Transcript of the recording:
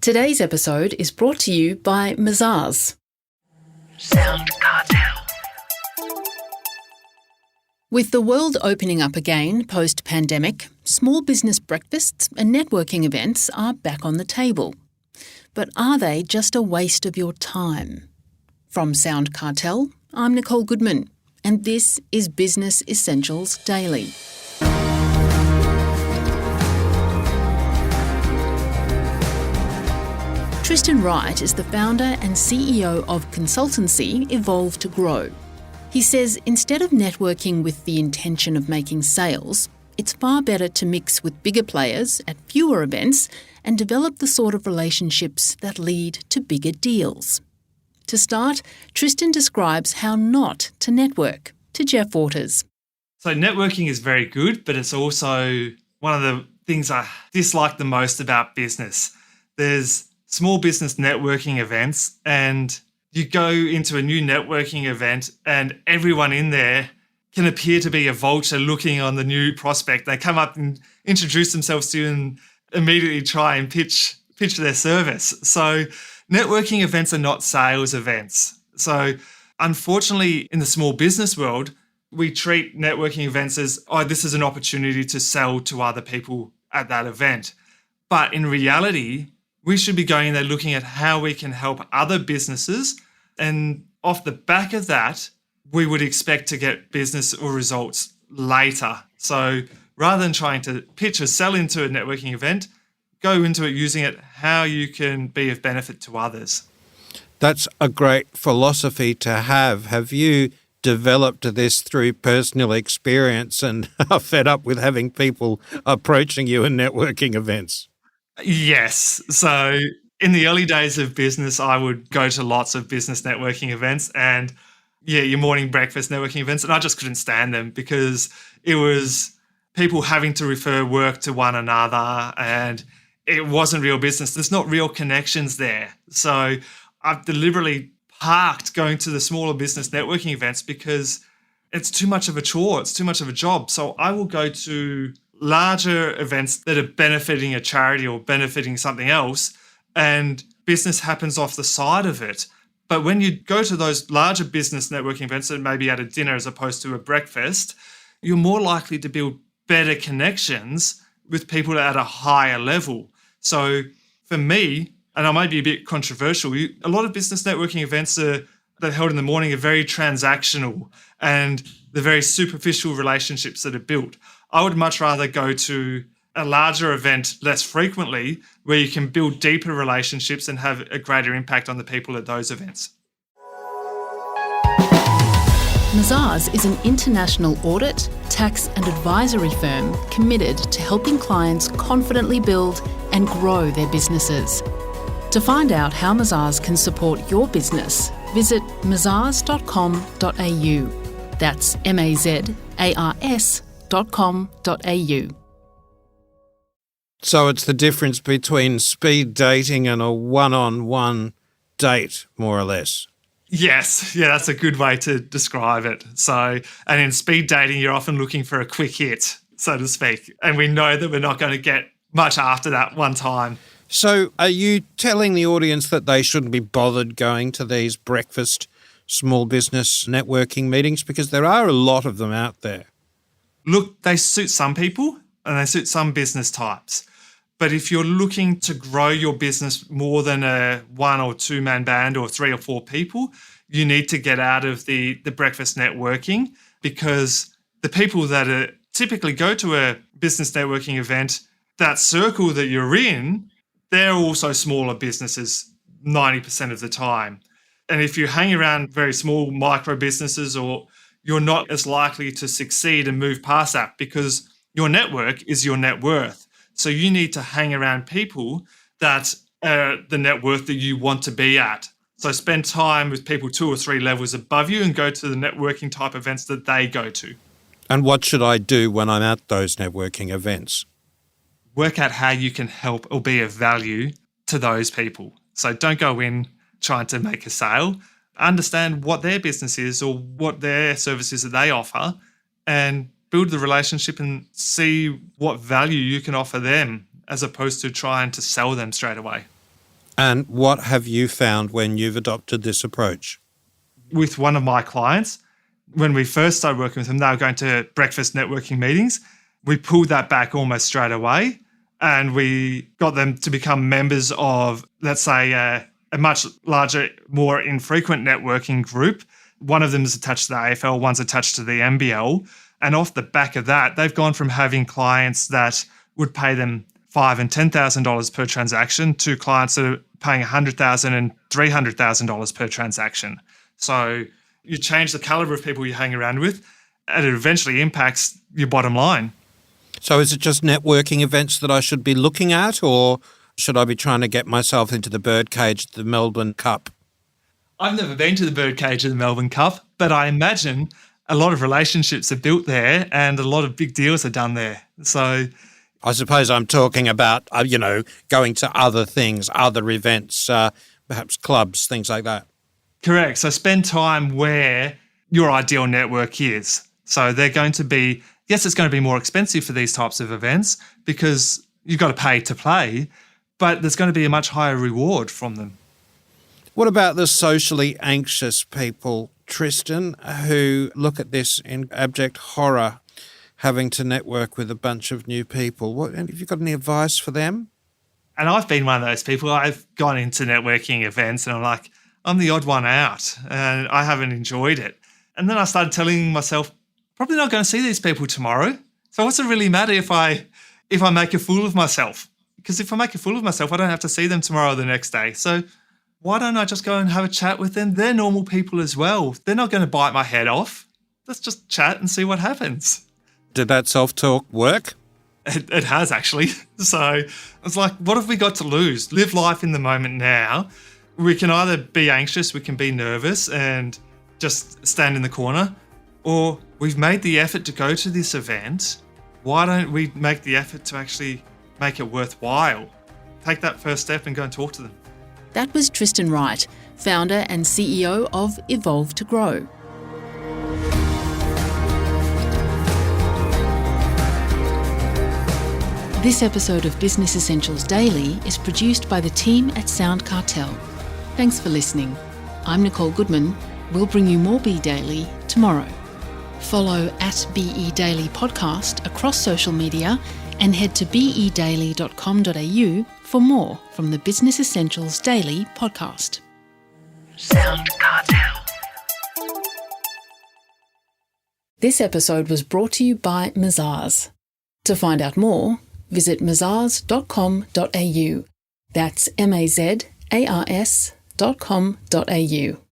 Today's episode is brought to you by Mazars. SoundCartel. With the world opening up again post-pandemic, small business breakfasts and networking events are back on the table. But are they just a waste of your time? From SoundCartel, I'm Nicole Goodman, and this is Business Essentials Daily. Tristan Wright is the founder and CEO of consultancy Evolve to Grow. He says instead of networking with the intention of making sales, it's far better to mix with bigger players at fewer events and develop the sort of relationships that lead to bigger deals. To start, Tristan describes how not to network to Jeff Waters. So networking is very good, but it's also one of the things I dislike the most about business. There's small business networking events, and you go into a new networking event and everyone in there can appear to be a vulture looking on the new prospect. They come up and introduce themselves to you and immediately try and pitch their service. So networking events are not sales events. So unfortunately, in the small business world, we treat networking events as, this is an opportunity to sell to other people at that event. But in reality, we should be going there looking at how we can help other businesses. And off the back of that, we would expect to get business or results later. So rather than trying to pitch or sell into a networking event, go into it using it how you can be of benefit to others. That's a great philosophy to have. Have you developed this through personal experience and are fed up with having people approaching you in networking events? Yes. So in the early days of business, I would go to lots of business networking events and your morning breakfast networking events, and I just couldn't stand them because it was people having to refer work to one another and it wasn't real business. There's not real connections there. So I've deliberately parked going to the smaller business networking events because it's too much of a chore. It's too much of a job. So I will go to larger events that are benefiting a charity or benefiting something else, and business happens off the side of it. But when you go to those larger business networking events that may be at a dinner as opposed to a breakfast, you're more likely to build better connections with people at a higher level. So for me, and I might be a bit controversial, a lot of business networking events that are held in the morning are very transactional and they're very superficial relationships that are built. I would much rather go to a larger event less frequently where you can build deeper relationships and have a greater impact on the people at those events. Mazars is an international audit, tax and advisory firm committed to helping clients confidently build and grow their businesses. To find out how Mazars can support your business, visit mazars.com.au. That's mazars.com.au. So it's the difference between speed dating and a one-on-one date, more or less. Yes. Yeah, that's a good way to describe it. So, and in speed dating, you're often looking for a quick hit, so to speak. And we know that we're not going to get much after that one time. So are you telling the audience that they shouldn't be bothered going to these breakfast small business networking meetings? Because there are a lot of them out there. Look, they suit some people and they suit some business types. But if you're looking to grow your business more than a one or two man band or 3 or 4 people, you need to get out of the breakfast networking, because the people that typically go to a business networking event, that circle that you're in, they're also smaller businesses 90% of the time. And if you hang around very small micro businesses, or you're not as likely to succeed and move past that, because your network is your net worth. So you need to hang around people that are the net worth that you want to be at. So spend time with people 2 or 3 levels above you and go to the networking type events that they go to. And what should I do when I'm at those networking events? Work out how you can help or be of value to those people. So don't go in trying to make a sale. Understand what their business is or what their service is that they offer, and build the relationship and see what value you can offer them, as opposed to trying to sell them straight away. And what have you found when you've adopted this approach? With one of my clients, when we first started working with them, they were going to breakfast networking meetings. We pulled that back almost straight away, and we got them to become members of, let's say, a much larger, more infrequent networking group. One of them is attached to the AFL, one's attached to the NBL. And off the back of that, they've gone from having clients that would pay them $5,000 and $10,000 per transaction to clients that are paying $100,000 and $300,000 per transaction. So you change the caliber of people you hang around with, and it eventually impacts your bottom line. So is it just networking events that I should be looking at, or should I be trying to get myself into the birdcage at the Melbourne Cup? I've never been to the birdcage of the Melbourne Cup, but I imagine a lot of relationships are built there and a lot of big deals are done there. So I suppose I'm talking about, going to other things, other events, perhaps clubs, things like that. Correct. So spend time where your ideal network is. So they're going to be, yes, it's going to be more expensive for these types of events because you've got to pay to play, but there's going to be a much higher reward from them. What about the socially anxious people, Tristan, who look at this in abject horror, having to network with a bunch of new people? Have you got any advice for them? And I've been one of those people. I've gone into networking events and I'm like, I'm the odd one out and I haven't enjoyed it. And then I started telling myself, probably not going to see these people tomorrow. So what's it really matter if I make a fool of myself? Because if I make a fool of myself, I don't have to see them tomorrow or the next day. So why don't I just go and have a chat with them? They're normal people as well. They're not going to bite my head off. Let's just chat and see what happens. Did that self-talk work? It has, actually. So it's like, what have we got to lose? Live life in the moment now. We can either be anxious, we can be nervous and just stand in the corner, or we've made the effort to go to this event. Why don't we make the effort to actually make it worthwhile? Take that first step and go and talk to them. That was Tristan Wright, founder and CEO of Evolve to Grow. This episode of Business Essentials Daily is produced by the team at SoundCartel. Thanks for listening. I'm Nicole Goodman. We'll bring you more Be Daily tomorrow. Follow @BE Daily Podcast across social media and head to bedaily.com.au for more from the Business Essentials Daily podcast. SoundCartel. This episode was brought to you by Mazars. To find out more, visit mazars.com.au. That's mazars.com.au.